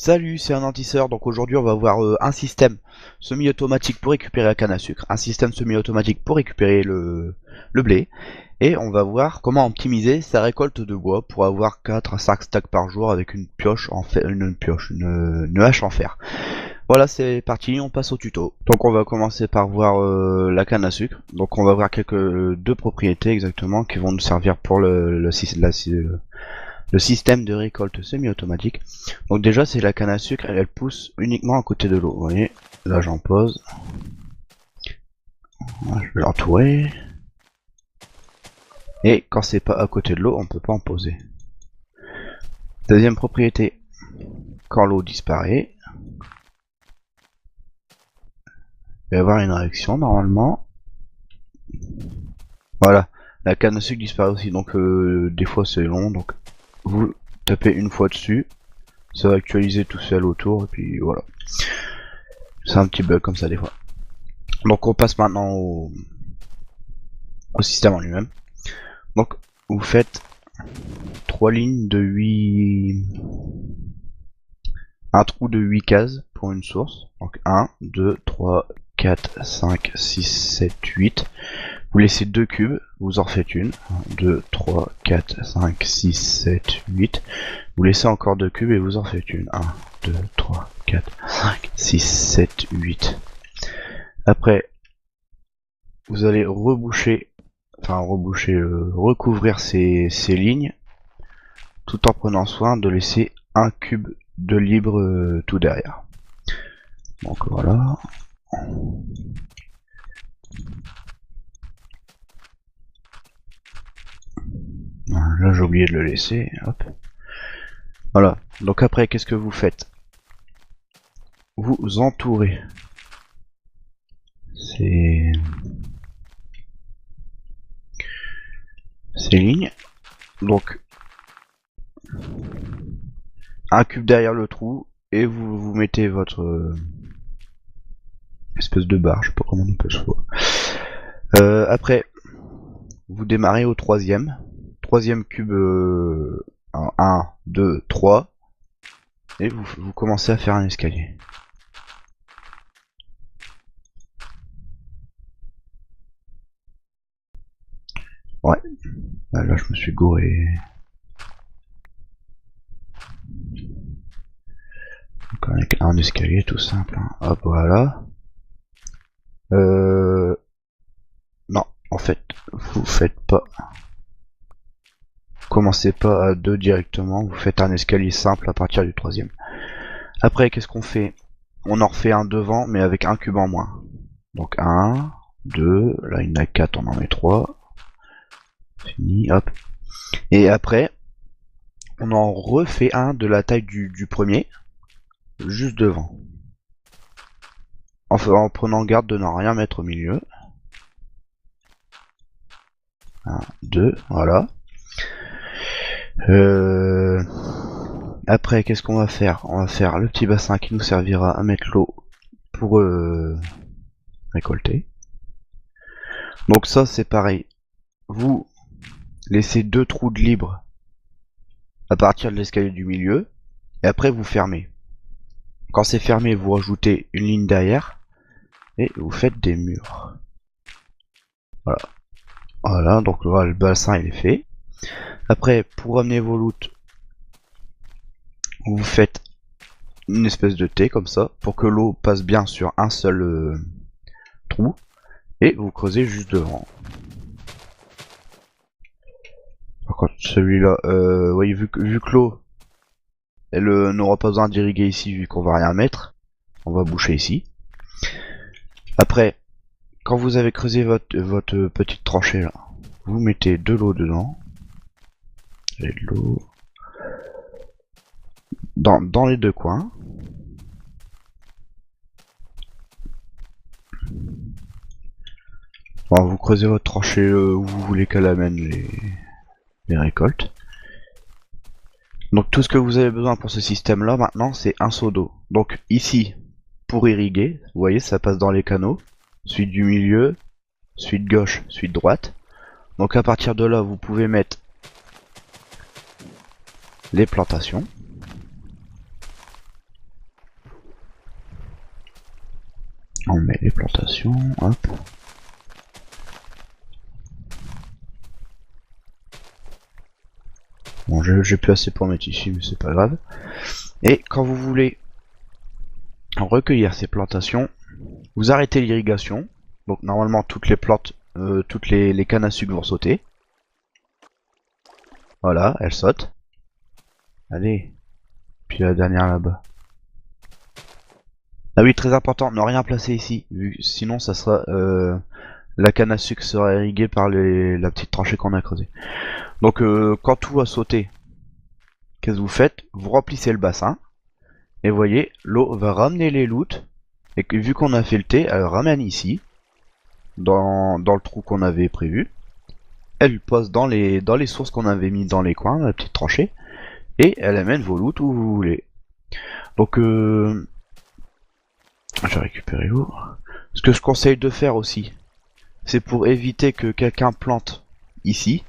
Salut, c'est un antiseur. Donc aujourd'hui on va voir un système semi-automatique pour récupérer la canne à sucre, un système semi-automatique pour récupérer le blé, et on va voir comment optimiser sa récolte de bois pour avoir 4 à 5 stacks par jour avec une pioche en fer, une hache en fer. Voilà, c'est parti, on passe au tuto. Donc on va commencer par voir la canne à sucre. Donc on va voir deux propriétés exactement qui vont nous servir pour le système de récolte semi-automatique. Donc déjà c'est la canne à sucre, elle pousse uniquement à côté de l'eau. Vous voyez, là j'en pose. Je vais l'entourer. Et quand c'est pas à côté de l'eau, on peut pas en poser. Deuxième propriété, quand l'eau disparaît, il va y avoir une réaction normalement. Voilà, la canne à sucre disparaît aussi, donc des fois c'est long, donc vous tapez une fois dessus, ça va actualiser tout seul autour, et puis voilà. C'est un petit bug comme ça des fois. Donc on passe maintenant au système en lui-même. Donc vous faites 3 lignes de 8... un trou de 8 cases pour une source. Donc 1, 2, 3, 4, 5, 6, 7, 8. Vous laissez 2 cubes, vous en refaites une. 1, 2, 3, 4, 5, 6, 7, 8. Vous laissez encore 2 cubes et vous en faites une. 1, 2, 3, 4, 5, 6, 7, 8. Après, vous allez recouvrir ces lignes, tout en prenant soin de laisser un cube de libre tout derrière. Donc voilà. Là j'ai oublié de le laisser, hop. Voilà, donc après qu'est-ce que vous faites? Vous entourez ces lignes, donc un cube derrière le trou, et vous mettez votre espèce de barre, je sais pas comment on peut se voir. Après, vous démarrez au troisième cube, 1, 2, 3, et vous commencez à faire un escalier. Ouais, là je me suis gouré. Donc avec un escalier tout simple, hein. Hop, voilà. Non, en fait, vous faites pas. Commencez pas à 2 directement, vous faites un escalier simple à partir du troisième. Après, qu'est-ce qu'on fait? On en refait un devant, mais avec un cube en moins. Donc 1, 2, là il y en a 4, on en met 3. Fini, hop. Et après, on en refait un de la taille du premier, juste devant. En prenant garde de ne rien mettre au milieu. 1, 2, voilà. Après, qu'est-ce qu'on va faire? On va faire le petit bassin qui nous servira à mettre l'eau pour récolter. Donc ça, c'est pareil. Vous laissez 2 trous de libre à partir de l'escalier du milieu, et après vous fermez. Quand c'est fermé, vous rajoutez une ligne derrière, et vous faites des murs. Voilà. Voilà, donc là, le bassin il est fait. Après, pour amener vos loots, vous faites une espèce de T comme ça, pour que l'eau passe bien sur un seul trou, et vous creusez juste devant. Par contre, celui-là, voyez, vu que l'eau, elle n'aura pas besoin d'irriguer ici, vu qu'on va rien mettre, on va boucher ici. Après, quand vous avez creusé votre petite tranchée là, vous mettez de l'eau dedans. Et de l'eau dans les deux coins. Bon, vous creusez votre tranchée où vous voulez qu'elle amène les récoltes. Donc tout ce que vous avez besoin pour ce système là maintenant, c'est un seau d'eau. Donc ici, pour irriguer, vous voyez, ça passe dans les canaux. Celui du milieu, celui de gauche, celui de droite. Donc à partir de là, vous pouvez mettre les plantations. On met les plantations, hop. Bon, j'ai plus assez pour mettre ici, mais c'est pas grave. Et quand vous voulez recueillir ces plantations, vous arrêtez l'irrigation. Donc normalement toutes les plantes, toutes les cannes à sucre vont sauter. Voilà, elles sautent. Allez. Puis la dernière là-bas. Ah oui, très important, ne rien placer ici, sinon ça sera la canne à sucre sera irriguée par la petite tranchée qu'on a creusée. Donc quand tout va sauter, qu'est-ce que vous faites? Vous remplissez le bassin, et vous voyez, l'eau va ramener les loots, et que, vu qu'on a fait le thé, elle ramène ici, dans le trou qu'on avait prévu. Elle pose dans les sources qu'on avait mis dans les coins, la petite tranchée, et elle amène vos loots où vous voulez. Donc je vais récupérer l'eau. Ce que je conseille de faire aussi, c'est pour éviter que quelqu'un plante ici,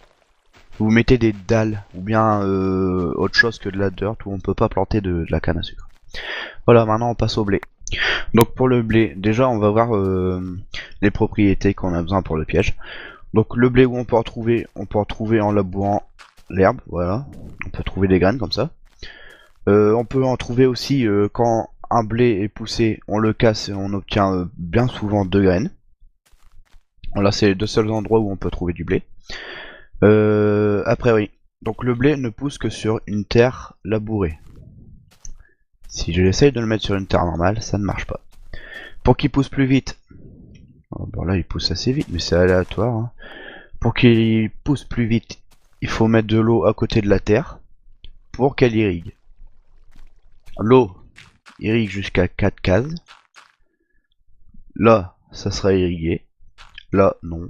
vous mettez des dalles ou bien autre chose que de la dirt où on peut pas planter de la canne à sucre. Voilà, maintenant on passe au blé. Donc pour le blé, déjà on va voir les propriétés qu'on a besoin pour le piège. Donc le blé, où on peut en trouver en labourant l'herbe, voilà. On peut trouver des graines comme ça. On peut en trouver aussi quand un blé est poussé, on le casse et on obtient bien souvent 2 graines. Là c'est les 2 seuls endroits où on peut trouver du blé. Après oui, donc le blé ne pousse que sur une terre labourée. Si j'essaye de le mettre sur une terre normale, ça ne marche pas. Pour qu'il pousse plus vite, bon là il pousse assez vite, mais c'est aléatoire. Hein. Pour qu'il pousse plus vite, il faut mettre de l'eau à côté de la terre pour qu'elle irrigue. L'eau irrigue jusqu'à 4 cases. Là, ça sera irrigué. Là, non.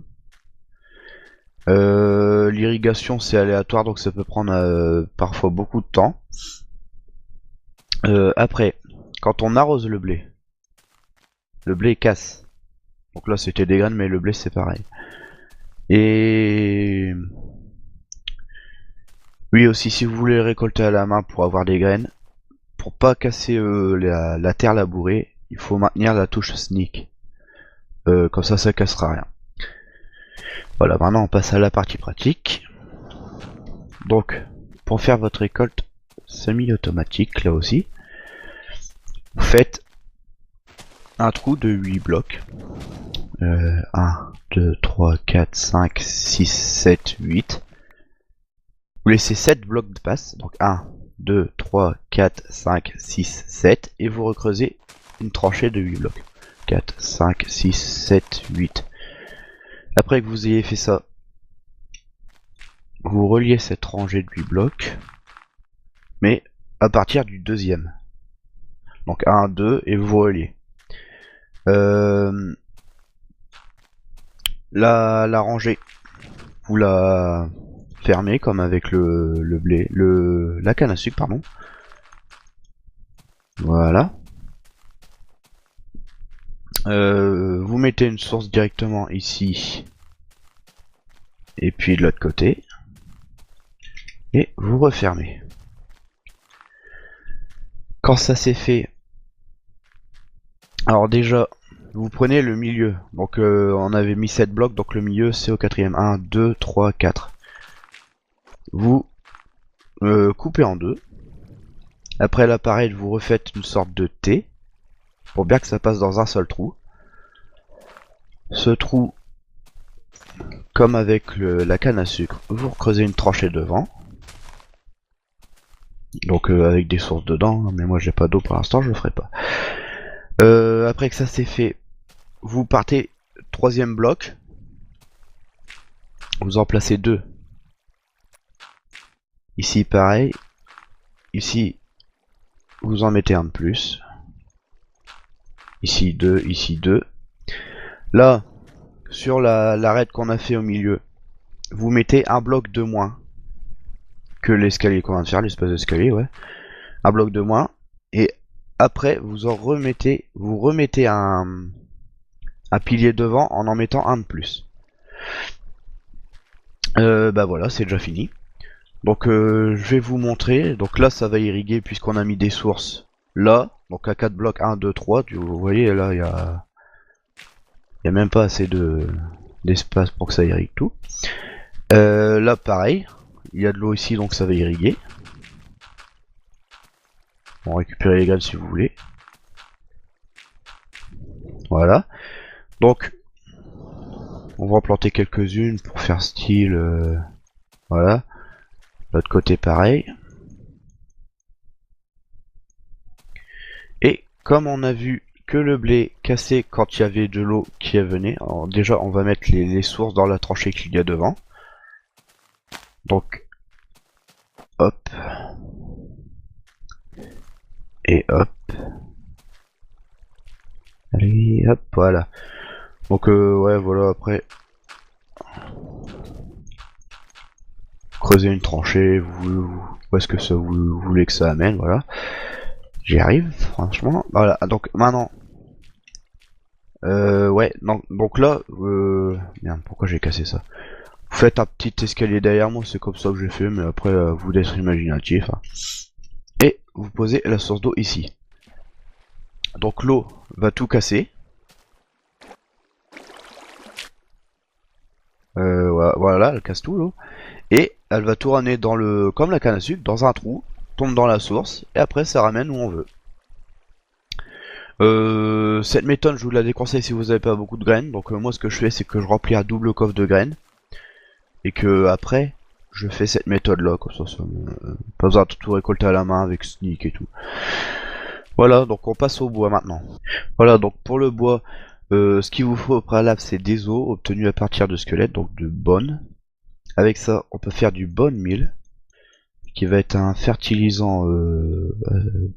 L'irrigation c'est aléatoire, donc ça peut prendre parfois beaucoup de temps. Après, quand on arrose le blé casse. Donc là c'était des graines, mais le blé c'est pareil. Et oui aussi, si vous voulez récolter à la main pour avoir des graines, pour pas casser la terre labourée, il faut maintenir la touche sneak. Comme ça cassera rien. Voilà, maintenant on passe à la partie pratique. Donc, pour faire votre récolte semi-automatique, là aussi, vous faites un trou de 8 blocs. 1, 2, 3, 4, 5, 6, 7, 8. Vous laissez 7 blocs de passe, donc 1, 2, 3, 4, 5, 6, 7, et vous recreusez une tranchée de 8 blocs. 4, 5, 6, 7, 8. Après que vous ayez fait ça, vous reliez cette rangée de 8 blocs, mais à partir du deuxième. Donc 1, 2, et vous reliez. La rangée, vous la fermez comme avec le blé, la canne à sucre, pardon. Voilà. Vous mettez une source directement ici, et puis de l'autre côté, et vous refermez. Quand ça c'est fait, alors déjà, vous prenez le milieu. Donc on avait mis 7 blocs, donc le milieu c'est au quatrième. 1, 2, 3, 4. Vous coupez en deux. Après l'appareil, vous refaites une sorte de T, pour bien que ça passe dans un seul trou. Ce trou, comme avec la canne à sucre, vous recreusez une tranchée devant. Donc avec des sources dedans, mais moi j'ai pas d'eau pour l'instant, je le ferai pas. Après que ça c'est fait, vous partez troisième bloc, vous en placez 2. Ici pareil, ici vous en mettez un de plus. Ici 2, ici 2. Là, sur l'arête qu'on a fait au milieu, vous mettez un bloc de moins que l'escalier qu'on vient de faire, l'espace d'escalier, ouais. Un bloc de moins. Et après, vous remettez un pilier devant en mettant un de plus. Bah voilà, c'est déjà fini. Donc je vais vous montrer. Donc là, ça va irriguer puisqu'on a mis des sources là. Donc à 4 blocs, 1, 2, 3. Vous voyez, là, il y a Il n'y a même pas assez d'espace pour que ça irrigue tout. Là pareil, il y a de l'eau ici donc ça va irriguer. Bon, récupérez les graines si vous voulez. Voilà. Donc on va en planter quelques-unes pour faire style. Voilà. L'autre côté pareil. Et comme on a vu que le blé cassait quand il y avait de l'eau qui venait, alors déjà on va mettre les sources dans la tranchée qu'il y a devant. Donc hop. Et hop. Allez, hop, voilà. Donc ouais, voilà, après creuser une tranchée, où est-ce que ça vous voulez que ça amène, voilà. J'y arrive, franchement. Voilà, donc maintenant. Ouais, donc là, merde, pourquoi j'ai cassé ça? Vous faites un petit escalier derrière moi, c'est comme ça que j'ai fait, mais après, vous d'être imaginatif. Hein. Et vous posez la source d'eau ici. Donc l'eau va tout casser. Voilà, elle casse tout l'eau. Et elle va tout ramener dans le, comme la canne à sucre, dans un trou, tombe dans la source, et après ça ramène où on veut. Cette méthode je vous la déconseille si vous n'avez pas beaucoup de graines. Donc moi ce que je fais c'est que je remplis un double coffre de graines. Et que après je fais cette méthode là, comme ça, pas besoin de tout récolter à la main avec sneak et tout. Voilà, donc on passe au bois maintenant. Voilà, donc pour le bois, ce qu'il vous faut au préalable c'est des os obtenus à partir de squelettes, donc de bone. Avec ça on peut faire du bone meal, qui va être un fertilisant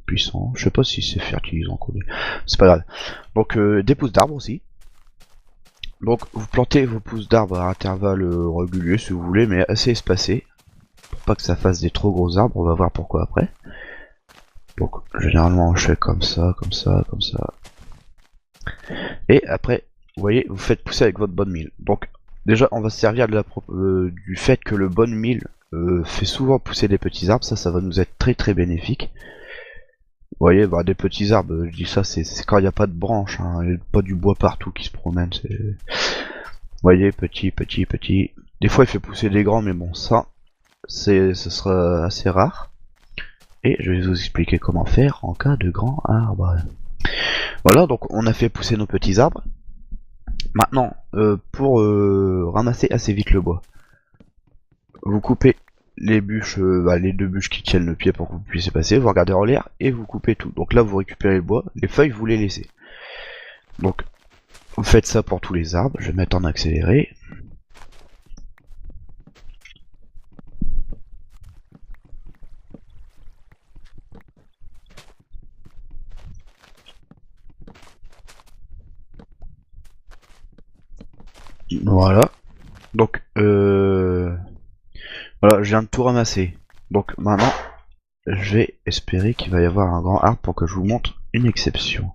puissant. Je sais pas si c'est fertilisant, c'est pas grave. Donc des pousses d'arbres aussi. Donc vous plantez vos pousses d'arbres à intervalles réguliers si vous voulez, mais assez espacés, pour pas que ça fasse des trop gros arbres. On va voir pourquoi après. Donc généralement je fais comme ça, comme ça, comme ça. Et après, vous voyez, vous faites pousser avec votre bone meal. Donc déjà on va se servir de du fait que le bone meal fait souvent pousser des petits arbres, ça va nous être très très bénéfique. Vous voyez, bah, des petits arbres, je dis ça, c'est quand il n'y a pas de branches, hein, et pas du bois partout qui se promène. Vous voyez, petit, petit, petit. Des fois il fait pousser des grands, mais bon, ça, ce sera assez rare. Et je vais vous expliquer comment faire en cas de grands arbres. Voilà, donc on a fait pousser nos petits arbres. Maintenant, pour ramasser assez vite le bois, vous coupez les bûches, les deux bûches qui tiennent le pied pour que vous puissiez passer, vous regardez en l'air et vous coupez tout. Donc là vous récupérez le bois, les feuilles vous les laissez. Donc vous faites ça pour tous les arbres, je vais mettre en accéléré. Voilà. Donc voilà, je viens de tout ramasser. Donc maintenant, je vais espérer qu'il va y avoir un grand arbre pour que je vous montre une exception.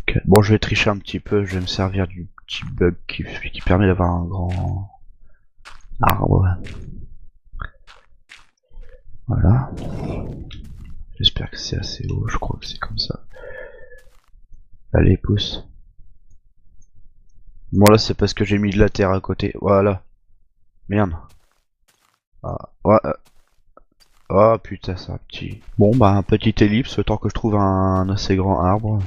Okay. Bon, je vais tricher un petit peu, je vais me servir du petit bug qui permet d'avoir un grand arbre. Voilà. J'espère que c'est assez haut, je crois que c'est comme ça. Allez, pousse. Bon là c'est parce que j'ai mis de la terre à côté, voilà. Merde. Ah, ouais. Oh putain, c'est un petit... Bon bah un petit ellipse, le temps que je trouve un assez grand arbre.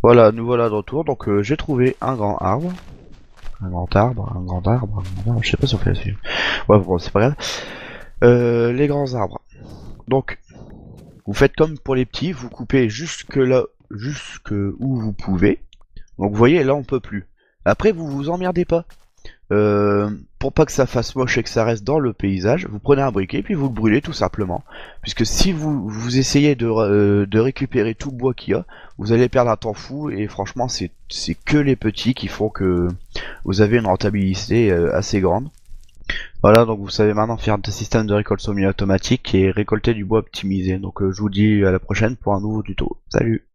Voilà, nous voilà de retour, donc j'ai trouvé un grand arbre. Un grand arbre, un grand arbre, un grand arbre, je sais pas si on fait là-dessus. Ouais bon, c'est pas grave. Les grands arbres. Donc, vous faites comme pour les petits, vous coupez jusque là, jusque où vous pouvez. Donc vous voyez, là on peut plus. Après vous vous emmerdez pas. Pour pas que ça fasse moche et que ça reste dans le paysage, vous prenez un briquet puis vous le brûlez tout simplement. Puisque si vous essayez de récupérer tout le bois qu'il y a, vous allez perdre un temps fou et franchement c'est que les petits qui font que vous avez une rentabilité assez grande. Voilà, donc vous savez maintenant faire un système de récolte semi-automatique et récolter du bois optimisé. Donc je vous dis à la prochaine pour un nouveau tuto. Salut!